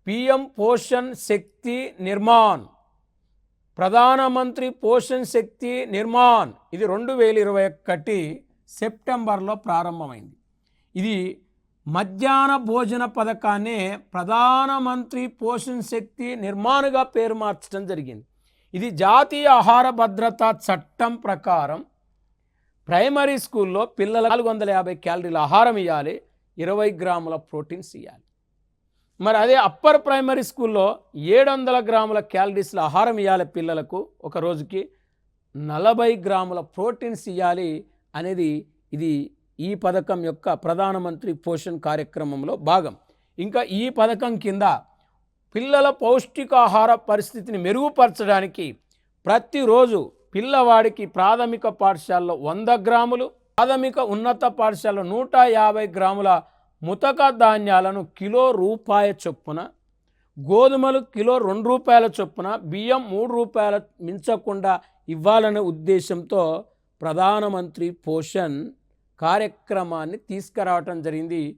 PM Poshan శక్తి నిర్మాణ్, ప్రధానమంత్రి పోషణ్ శక్తి నిర్మాణ్, ఇది 2021 సెప్టెంబర్లో ప్రారంభమైంది. ఇది మధ్యాహ్న భోజన పథకాన్ని ప్రధానమంత్రి పోషణ్ శక్తి నిర్మాణ్గా పేరు మార్చడం జరిగింది. ఇది జాతీయ ఆహార భద్రతా చట్టం ప్రకారం ప్రైమరీ స్కూల్లో పిల్లలకు 450 క్యాలరీల ఆహారం ఇవ్వాలి, 20 గ్రాముల ప్రోటీన్స్ ఇవ్వాలి. మరి అదే అప్పర్ ప్రైమరీ స్కూల్లో 700 గ్రాముల క్యాలరీస్ల ఆహారం ఇవ్వాలి పిల్లలకు, ఒక రోజుకి 40 గ్రాముల ప్రోటీన్స్ ఇవ్వాలి అనేది ఇది ఈ పథకం యొక్క ప్రధానమంత్రి పోషణ్ కార్యక్రమంలో భాగం. ఇంకా ఈ పథకం కింద పిల్లల పౌష్టికాహార పరిస్థితిని మెరుగుపరచడానికి ప్రతిరోజు పిల్లవాడికి ప్రాథమిక పాఠశాలలో 100 గ్రాములు, ప్రాథమిక ఉన్నత పాఠశాలలో 150 గ్రాముల ముతక ధాన్యాలను కిలో రూపాయ చొప్పున, గోధుమలు కిలో ₹2 చొప్పున, బియ్యం ₹3 మించకుండా ఇవ్వాలనే ఉద్దేశంతో ప్రధానమంత్రి పోషణ్ కార్యక్రమాన్ని తీసుకురావటం జరిగింది.